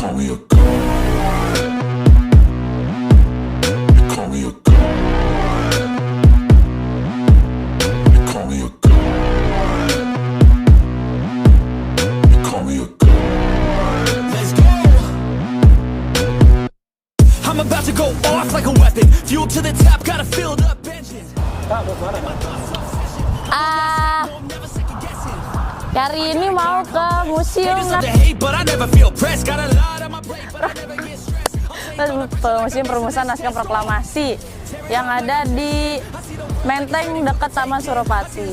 call me a god. You call me a god. You call me a god. You call me a god. Let's go. I'm about to go off like a weapon. Fuel to the top, got a filled up engine. Hari ini mau ke museum Museum Perumusan Naskah Proklamasi yang ada di Menteng dekat Taman Suropati.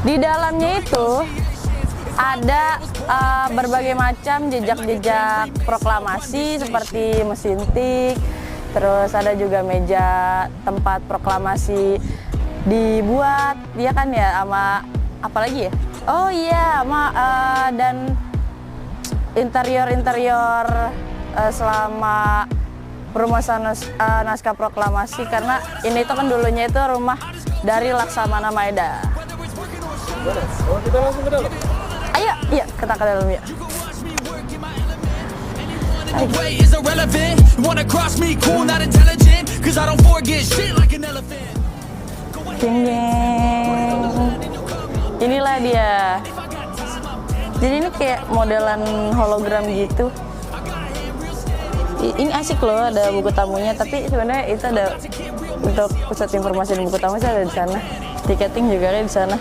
Di dalamnya itu ada berbagai macam jejak-jejak proklamasi seperti mesin tik, terus ada juga meja tempat proklamasi dibuat, dia kan ya, sama apa lagi ya? Oh iya, sama dan interior selama perumusan naskah proklamasi, karena ini itu kan dulunya itu rumah dari Laksamana Maeda. Oh, kita langsung ke dalam. Ayo, iya kita ke dalam ya. Ding ding. Inilah dia. Jadi ini kayak modelan hologram gitu. Ini asik loh, ada buku tamunya. Tapi sebenarnya itu ada untuk pusat informasi dan buku tamu ada di sana. Tiketing juga ada di sana.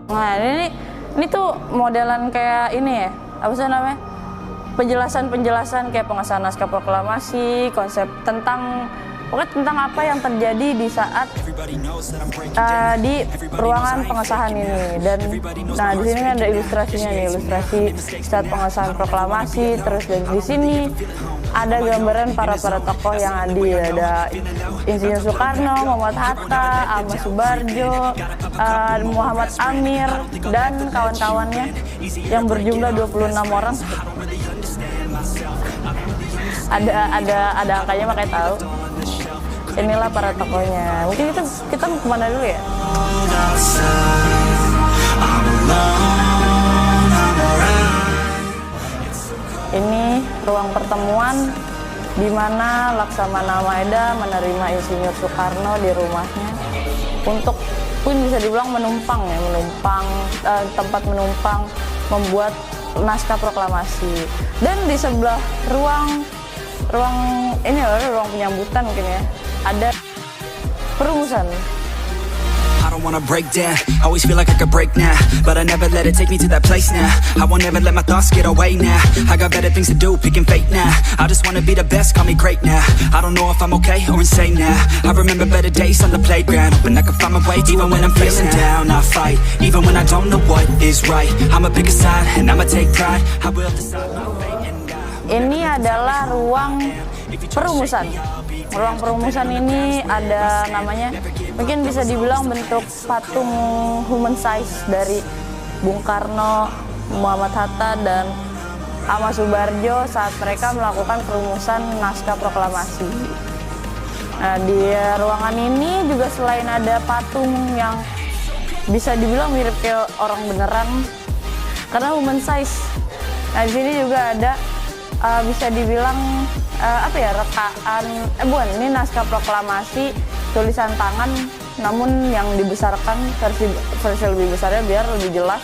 Nah ini tuh modelan kayak ini ya, apa sih namanya, penjelasan kayak pengesahan naskah proklamasi, konsep tentang pokoknya tentang apa yang terjadi di saat di ruangan pengesahan ini. Dan nah di sini ada ilustrasinya nih, ilustrasi saat pengesahan proklamasi. Terus di sini ada gambaran para tokoh yang hadir, ada Insinyur Soekarno, Muhammad Hatta, Ahmad Subarjo, Muhammad Amir dan kawan-kawannya yang berjumlah 26 orang. Ada angkanya makanya tahu. Inilah para tokohnya. Mungkin kita mau kemana dulu ya? Ini ruang pertemuan di mana Laksamana Maeda menerima Insinyur Soekarno di rumahnya untuk pun bisa dibilang menumpang tempat menumpang membuat naskah proklamasi. Dan di sebelah ruang ini adalah ruang penyambutan mungkin ya, ada perumusan. I don't wanna break down, always feel like I could break now, but I never let it take me to that place now. I won't ever let my thoughts get away now. I got better things to do, picking fate now. I just wanna be the best, call me great now. I don't know if I'm okay or insane now. I remember better days on the playground, hoping I can find my way even when I'm feeling down. I fight, even when I don't know what is right. I'ma pick a side and I'ma take pride. I will decide my fate and die. Ini adalah ruang perumusan. Ruang perumusan ini ada namanya, mungkin bisa dibilang bentuk patung human size dari Bung Karno, Muhammad Hatta, dan Ahmad Subarjo saat mereka melakukan perumusan naskah proklamasi. Nah, di ruangan ini juga selain ada patung yang bisa dibilang mirip kayak orang beneran karena human size. Nah, di sini juga ada bisa dibilang rekaan, ini naskah proklamasi tulisan tangan, namun yang dibesarkan versi lebih besarnya biar lebih jelas.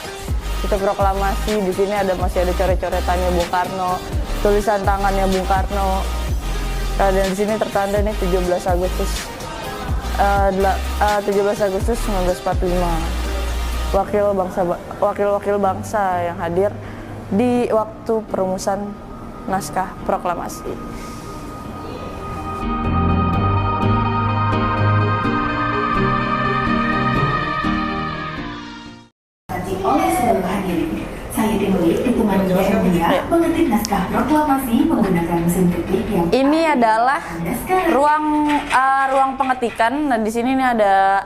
Itu proklamasi, di sini masih ada coret-coretannya Bung Karno, tulisan tangannya Bung Karno. Dan di sini tertanda nih 17 Agustus 1945. Wakil-wakil bangsa yang hadir di waktu perumusan naskah proklamasi. Oleh seluruh hadirin, saya Dewi, dukungan mulia mengetik naskah proklamasi menggunakan mesin ketik yang ini adalah ruang pengetikan. Nah, di sini ada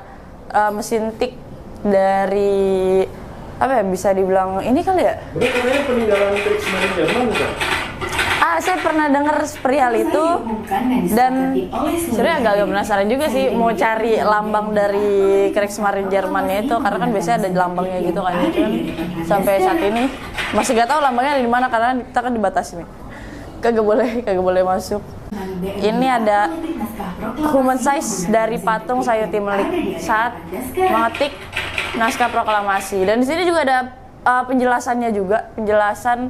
mesin tik dari apa ya, bisa dibilang ini kali ya. Ini katanya peninggalan Kriegsmarine Jerman bukan? Saya pernah dengar perihal itu dan sebenarnya agak penasaran juga sih mau cari lambang dari Kriegsmarine Jermannya itu, karena kan biasanya ada lambangnya gitu kan. Cuman sampai saat ini masih gak tahu lambangnya di mana karena kita kan dibatasi nih. Kagak boleh masuk. Ini ada human size dari patung Sayuti Melik saat mengetik naskah proklamasi, dan di sini juga ada penjelasannya juga, penjelasan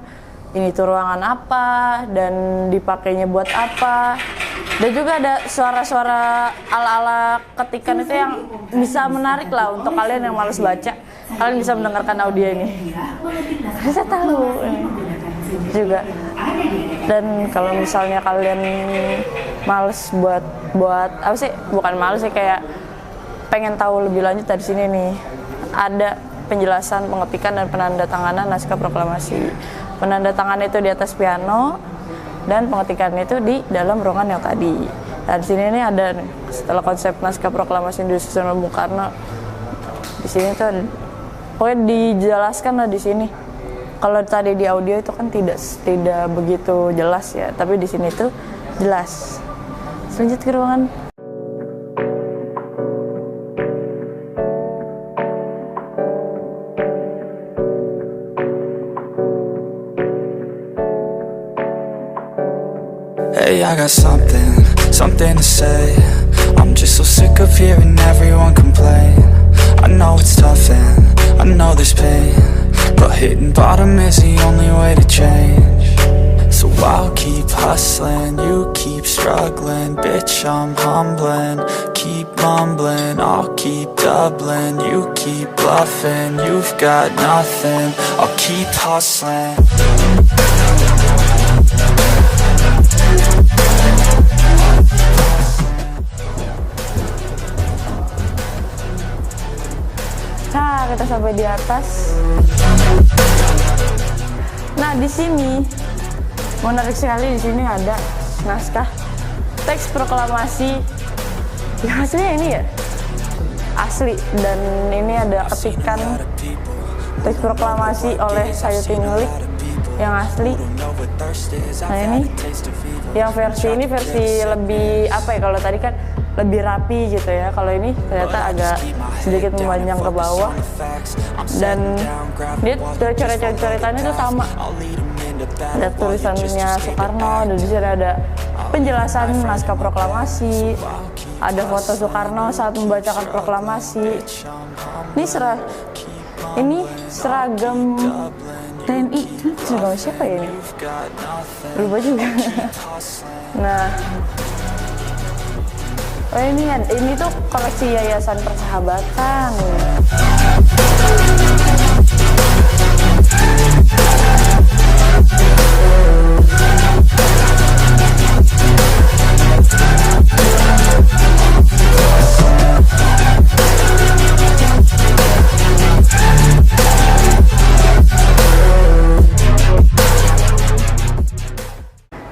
ini tuh ruangan apa dan dipakainya buat apa, dan juga ada suara-suara ala-ala ketikan itu yang bisa menarik lah untuk kalian yang malas baca. Kalian bisa mendengarkan audio ini. Saya tahu juga. Dan kalau misalnya kalian males buat apa sih? Bukan males sih, kayak pengen tahu lebih lanjut dari sini nih. Ada penjelasan pengetikan dan penandatanganan naskah proklamasi. Penandatangan itu di atas piano dan pengetikan itu di dalam ruangan yang tadi. Nah, di sini nih ada nih, setelah konsep naskah proklamasi disusun oleh Bung Karno. Di sini tuh ada, pokoknya dijelaskan lah di sini. Kalau tadi di audio itu kan tidak begitu jelas ya, tapi di sini tuh jelas. Lanjut ke ruangan. Hey, I got something to say. I'm just so sick of hearing everyone complain. I know it's tough and I know there's pain, but hitting bottom is the only way to change. So I'll keep hustling, you keep struggling. Bitch, I'm humbling, keep mumbling. I'll keep doubling, you keep bluffing. You've got nothing, I'll keep hustling. Nah, kita sampai di atas. Nah, di sini menarik sekali, di sini ada naskah teks proklamasi yang aslinya ini ya, asli, dan ini ada ketikan teks proklamasi oleh Sayuti Melik yang asli. Nah, ini yang versi ini versi lebih apa ya, kalau tadi kan lebih rapi gitu ya, kalau ini ternyata agak sedikit memanjang ke bawah, dan dia coret-coretannya itu sama, ada tulisannya Soekarno, dan di sini ada penjelasan naskah proklamasi, ada foto Soekarno saat membacakan proklamasi. Ini seragam TNI, seragam siapa ya ini? Lupa juga. Nah, oh ini tuh koleksi Yayasan Persahabatan.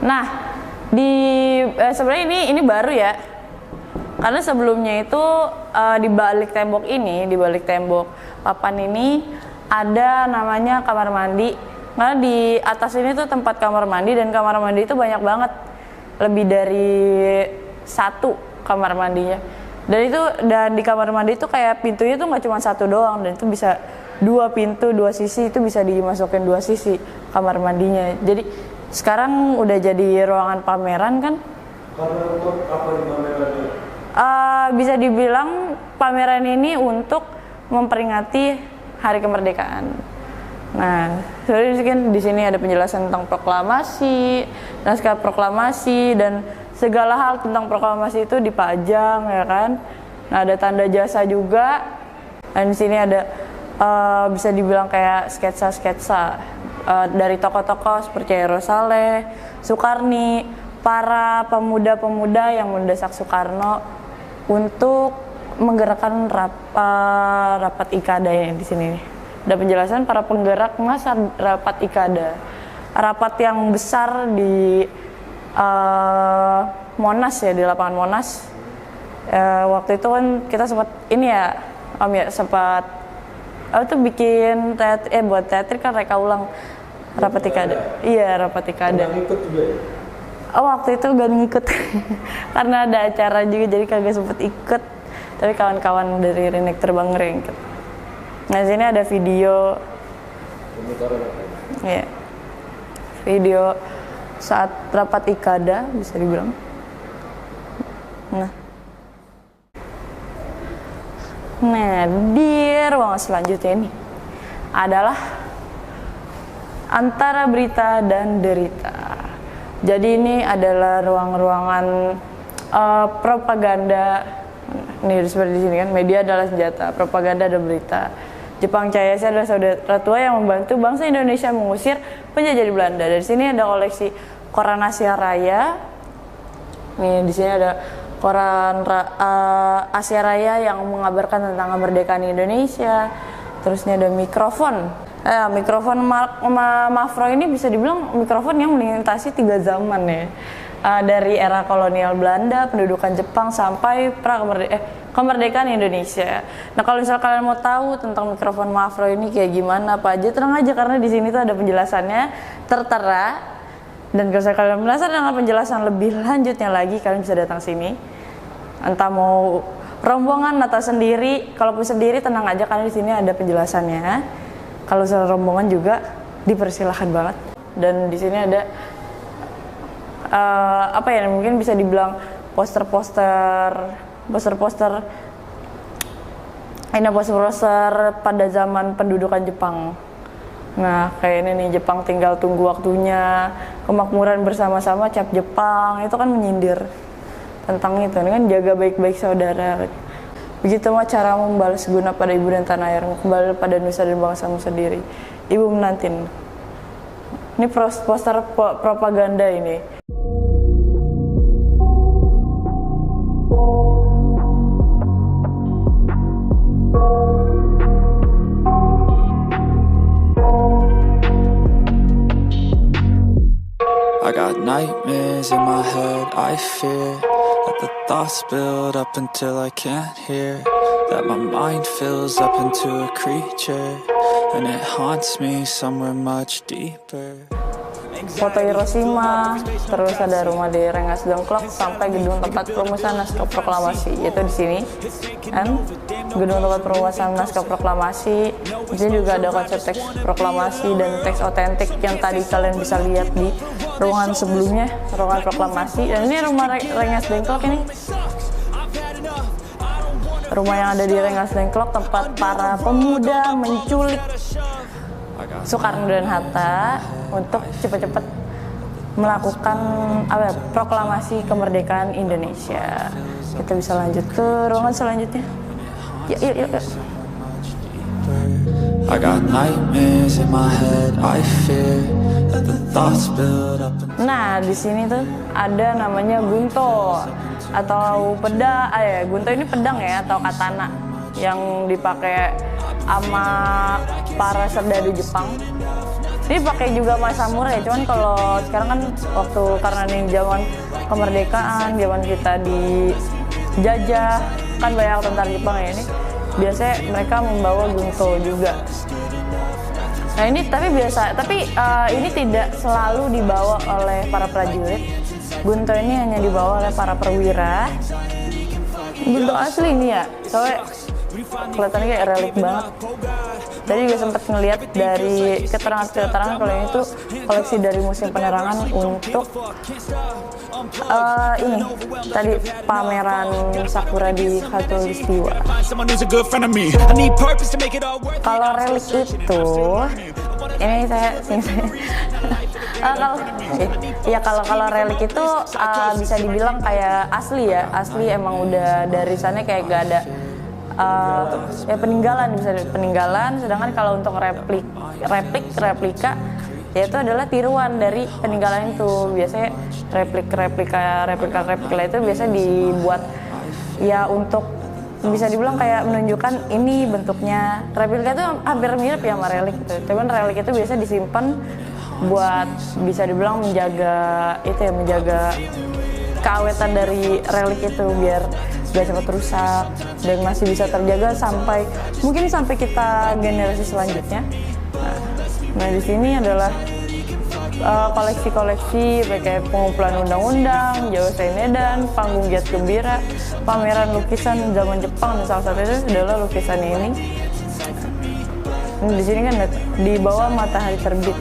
Nah, sebenarnya ini baru ya. Karena sebelumnya itu di balik tembok papan ini ada namanya kamar mandi. Karena di atas ini tuh tempat kamar mandi, dan kamar mandi itu banyak banget, lebih dari satu kamar mandinya. Dan di kamar mandi itu kayak pintunya tuh nggak cuma satu doang, dan itu bisa 2 pintu, 2 sisi, itu bisa dimasukin 2 sisi kamar mandinya. Jadi sekarang udah jadi ruangan pameran kan? Karena untuk apa di pamerannya? Bisa dibilang pameran ini untuk memperingati Hari Kemerdekaan. Nah, di sini ada penjelasan tentang proklamasi, naskah proklamasi, dan segala hal tentang proklamasi itu dipajang, ya kan? Nah, ada tanda jasa juga. Dan di sini ada bisa dibilang kayak sketsa-sketsa dari tokoh-tokoh seperti Eros Saleh, Soekarni, para pemuda-pemuda yang mendesak Soekarno untuk menggerakkan rapat Ikada yang di sini. Ada penjelasan para penggerak masa rapat Ikada, rapat yang besar di Monas ya, di lapangan Monas. Waktu itu kan kita sempat ini ya, Om ya sempat tuh bikin buat teatrik kan reka ulang rapat ikada. Iya, rapat ikada. Ikut juga ya? Waktu itu gak ngikut karena ada acara juga jadi kagak sempet ikut. Tapi kawan-kawan dari Rinek Terbang ikut. Nah, sini ada video. Iya. Video saat rapat ikada bisa dibilang. Nah, di ruangan selanjutnya ini adalah antara berita dan derita. Jadi ini adalah ruang-ruangan propaganda. Nih seperti di sini kan, media adalah senjata, propaganda dan berita. Jepang Chayasa adalah saudara tua yang membantu bangsa Indonesia mengusir penjajah di Belanda. Dari sini ada koleksi koran Asia Raya. Nih di sini ada koran Asia Raya yang mengabarkan tentang kemerdekaan Indonesia. Terus ini ada mikrofon. Mikrofon Mafro ini bisa dibilang mikrofon yang melintasi 3 zaman ya. Dari era kolonial Belanda, pendudukan Jepang sampai kemerdekaan Indonesia. Nah, kalau misalnya kalian mau tahu tentang mikrofon Mafro ini kayak gimana apa aja, tenang aja karena di sini tuh ada penjelasannya tertera. Dan kalau kalian penasaran dengan penjelasan lebih lanjutnya lagi, kalian bisa datang sini. Entah mau rombongan atau sendiri. Kalaupun sendiri tenang aja karena di sini ada penjelasannya. Kalau misalnya rombongan juga dipersilahkan banget. Dan di sini ada mungkin bisa dibilang poster-poster pada zaman pendudukan Jepang. Nah, kayak ini nih, Jepang tinggal tunggu waktunya, kemakmuran bersama-sama cap Jepang, itu kan menyindir tentang itu, ini kan jaga baik-baik saudara. Begitu mah cara membalas guna pada ibu dan tanah air, kembali pada nusa dan bangsamu sendiri. Ibu menantin. Ini poster propaganda ini. I got nightmares in my head, I fear that the thoughts build up until I can't hear, that my mind fills up into a creature and it haunts me somewhere much deeper. Foto Hiroshima, terus ada rumah di Rengas Dengklok sampai gedung tempat perumusan naskah proklamasi, yaitu di sini kan gedung tempat perumusan naskah proklamasi. Di sini juga ada konsep teks proklamasi dan teks otentik yang tadi kalian bisa lihat di ruangan sebelumnya, ruangan proklamasi. Dan ini rumah Rengas Dengklok ini, rumah yang ada di Rengas Dengklok tempat para pemuda menculik Soekarno dan Hatta untuk cepat-cepat melakukan proklamasi kemerdekaan Indonesia. Kita bisa lanjut ke ruangan selanjutnya. Yuk. I got nightmares in my head, I fear that the thoughts build up. Nah, di sini tuh ada namanya gunto atau pedang. Gunto ini pedang ya atau katana yang dipakai sama para serdadu Jepang. Ini pakai juga sama samurai, cuman kalau sekarang kan karena ini zaman kemerdekaan, zaman kita dijajah, kan banyak tentara Jepang ya ini. Biasanya mereka membawa gunto juga. Nah ini tapi ini tidak selalu dibawa oleh para prajurit. Gunto ini hanya dibawa oleh para perwira. Gunto asli ini ya, soalnya kelihatannya kayak relik banget. Tadi juga sempat ngelihat dari keterangan kalau ini tuh koleksi dari Museum Penerangan untuk ini tadi pameran sakura di Khatulistiwa. Kalau relik itu ini kalau relik itu bisa dibilang kayak asli ya, asli emang udah dari sana kayak gak ada peninggalan, sedangkan kalau untuk replika ya itu adalah tiruan dari peninggalan itu. Biasanya replika itu biasa dibuat ya untuk bisa dibilang kayak menunjukkan ini bentuknya. Replika itu hampir mirip ya sama relik gitu. Cuman relik itu biasa disimpan buat bisa dibilang menjaga keawetan dari relik itu biar gak cepat rusak dan masih bisa terjaga mungkin sampai kita generasi selanjutnya. Nah di sini adalah koleksi-koleksi kayak pengumpulan undang-undang, Jawa Seri Medan, panggung giat gembira, pameran lukisan zaman Jepang, dan salah satunya adalah lukisan ini. Di sini kan di bawah matahari terbit.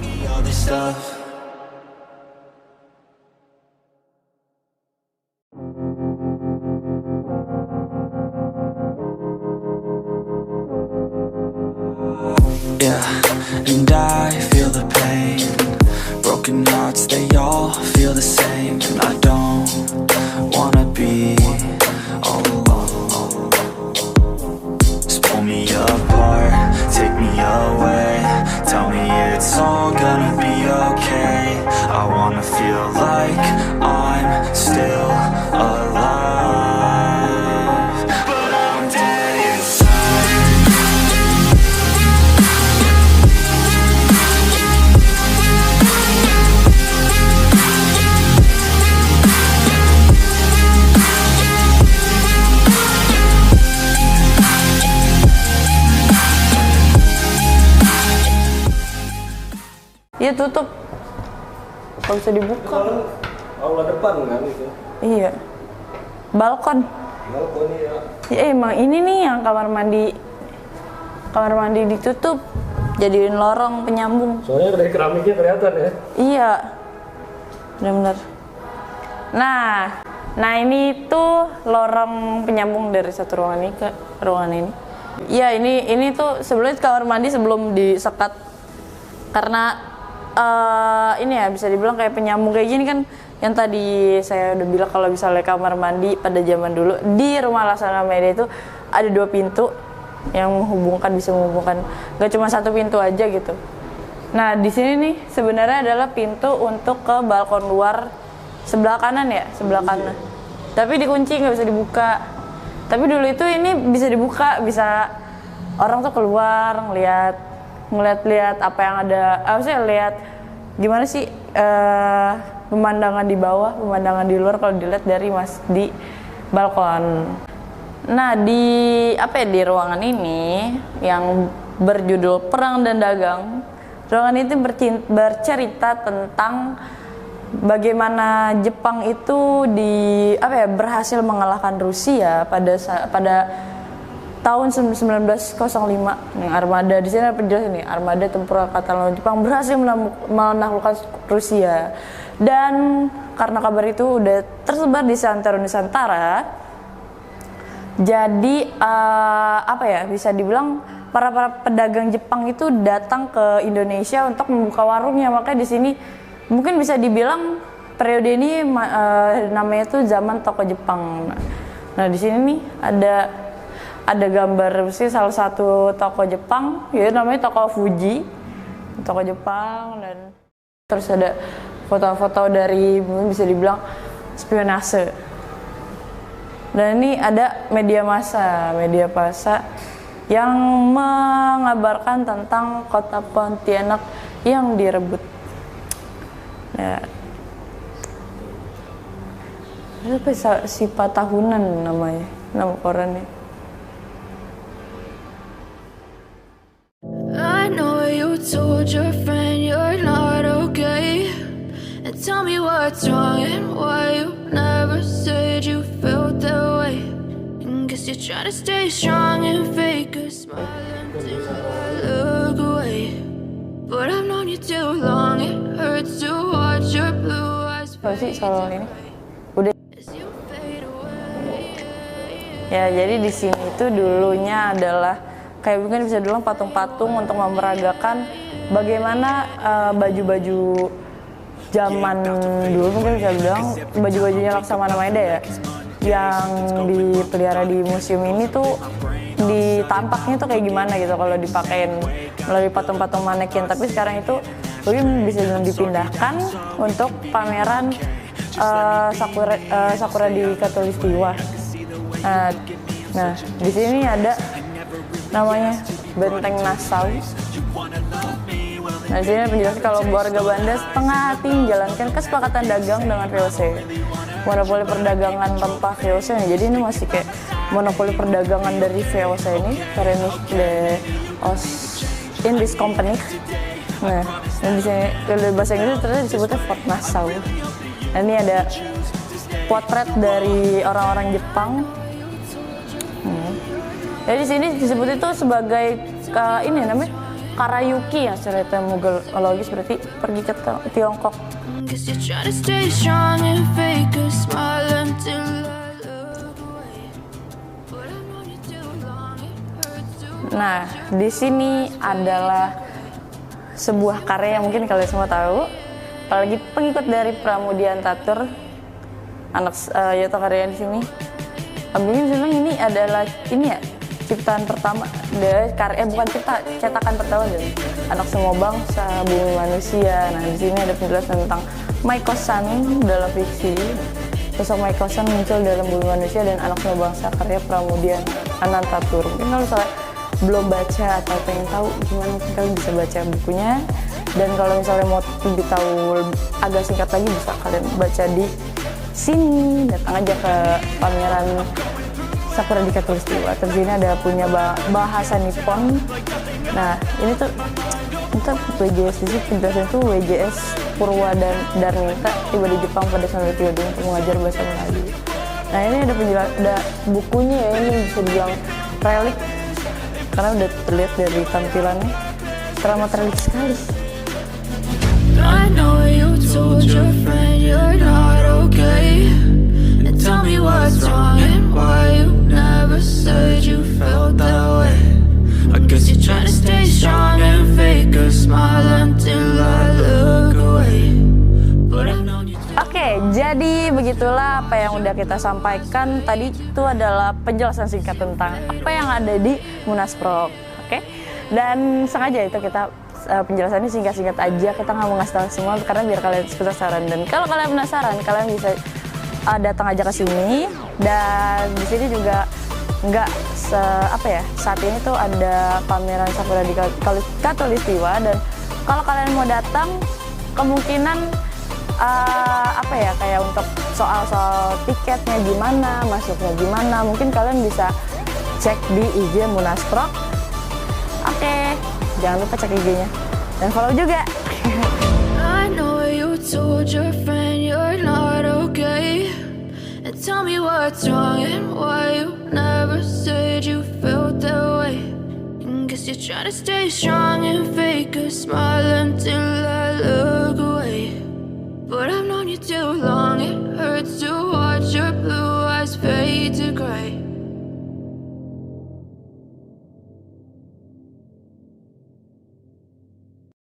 Yeah, and I feel the pain. Broken hearts, they all feel the same. And I don't wanna be all alone. Just pull me apart, take me away. Tell me it's all gonna be okay. I wanna feel like I'm still alive, but I'm dead inside. Iya tutup, nggak bisa dibuka. Aula depan kan itu? Iya, balkon. Balkon ya. Ya emang ini nih yang kamar mandi ditutup, jadiin lorong penyambung. Soalnya dari keramiknya kelihatan ya. Iya, benar-benar. Nah ini tuh lorong penyambung dari satu ruangan ini ke ruangan ini. Iya ini tuh sebenarnya kamar mandi sebelum disekat karena ini ya bisa dibilang kayak penyambung kayak gini kan, yang tadi saya udah bilang kalau misalnya kamar mandi pada zaman dulu di rumah Laksana Media itu ada 2 pintu yang bisa menghubungkan, gak cuma satu pintu aja gitu. Nah di sini nih sebenarnya adalah pintu untuk ke balkon luar sebelah kanan, tapi dikunci, nggak bisa dibuka. Tapi dulu itu ini bisa dibuka, bisa orang tuh keluar ngeliat apa yang ada, maksudnya lihat gimana sih pemandangan di bawah, pemandangan di luar kalau dilihat dari di balkon. Nah di ruangan ini yang berjudul Perang dan Dagang, ruangan itu bercerita tentang bagaimana Jepang itu berhasil mengalahkan Rusia pada tahun 1905. Yang armada di sini ada penjelasan nih, armada tempur angkatan laut Jepang berhasil menaklukkan Rusia. Dan karena kabar itu udah tersebar di seantero Nusantara, jadi bisa dibilang para pedagang Jepang itu datang ke Indonesia untuk membuka warungnya. Makanya di sini mungkin bisa dibilang periode ini namanya itu zaman toko Jepang. Nah di sini nih ada gambar sih salah satu toko Jepang, ya namanya toko Fuji, toko Jepang, dan terus ada foto-foto dari bisa dibilang spionase. Dan ini ada media massa yang mengabarkan tentang kota Pontianak yang direbut. Ya, itu sifat tahunan nama korannya. I know you told your friend you're not okay, and tell me what's wrong and why you never said you felt that way. And guess you're trying to stay strong and fake a smile until I look away. But I've known you too long, it hurts to watch your blue eyes Apa sih soal ini? as you fade away. Ya, jadi di sini itu dulunya adalah kayak mungkin bisa dibilang patung-patung untuk memeragakan bagaimana baju-baju zaman dulu, mungkin bisa bilang baju-bajunya Laksamana Maeda ya, yang dipelihara di museum ini tuh ditampaknya tuh kayak gimana gitu kalau dipakein melalui patung-patung manekin. Tapi sekarang itu mungkin bisa dipindahkan untuk pameran Sakura di Khatulistiwa. Nah di sini ada namanya Benteng Nassau. Nah, di sini penjelasan kalau warga Banda setengah hati menjalankan kesepakatan dagang dengan VOC. monopoli perdagangan rempah VOC nih. Jadi ini masih kayak monopoli perdagangan dari VOC ini, Verenigd Indische Company. Nah, di sini kalau bahasa Inggris ternyata disebutnya Fort Nassau. Nah, ini ada potret dari orang-orang Jepang. Jadi di sini disebut itu sebagai ini namanya Karayuki, yang secara etimologis berarti pergi ke Tiongkok. Guess you're trying to stay strong and fake a smile until I look away. But I've known you too long, it hurts to. Nah, di sini adalah sebuah karya yang mungkin kalian semua tahu, apalagi pengikut dari Pramudian Tatur, anak Yoto Karya di sini. Mungkin senang ini adalah ini ya ciptaan pertama dari karya, bukan cetakan pertama dari Anak Semua Bangsa, Bumi Manusia. Nah, di sini ada penjelasan tentang Maiko-san dalam fiksi. Sosok Maiko-san muncul dalam Bumi Manusia dan Anak Semua Bangsa karya Pramudian Anantatur. Mungkin kalau misalnya belum baca atau pengen tahu gimana, mungkin kalian bisa baca bukunya. Dan kalau misalnya mau lebih tahu agak singkat lagi, bisa kalian baca di sini. Datang aja ke pameran Sakura di Khatulistiwa. Terus ini ada punya bahasa Nippon. Nah, ini tuh untuk WJS di sini penjelasan itu WJS Purwa dan Darminta tiba di Jepang pada 1932 untuk mengajar bahasa Melayu. Nah, ini ada bukunya ya, ini bisa dibilang relik karena udah terlihat dari tampilannya teramat relik sekali. I know you told your friend you're not okay. And tell me what's wrong and why you never said you felt that way. I guess you're trying to stay strong and fake a smile until I look away. But I've known you. Oke, jadi begitulah apa yang udah kita sampaikan tadi. Itu adalah penjelasan singkat tentang apa yang ada di Munasprok. Oke, dan sengaja itu kita penjelasannya singkat-singkat aja. Kita nggak mau ngasih tahu semua karena biar kalian penasaran. Dan kalau kalian penasaran, kalian bisa datang aja ke sini. Dan di sini juga nggak saat ini tuh ada pameran Sakura di Khatulistiwa. Dan kalau kalian mau datang, kemungkinan kayak untuk soal-soal tiketnya gimana, masuknya gimana, mungkin kalian bisa cek di IG Munasprok. Oke, jangan lupa cek IG-nya dan follow juga. I know you told your friend you're not okay. And tell me what's wrong and why you never said you felt that way. And guess you're trying to stay strong and fake a smile until I look away. But I've known you too long, it hurts to watch your blue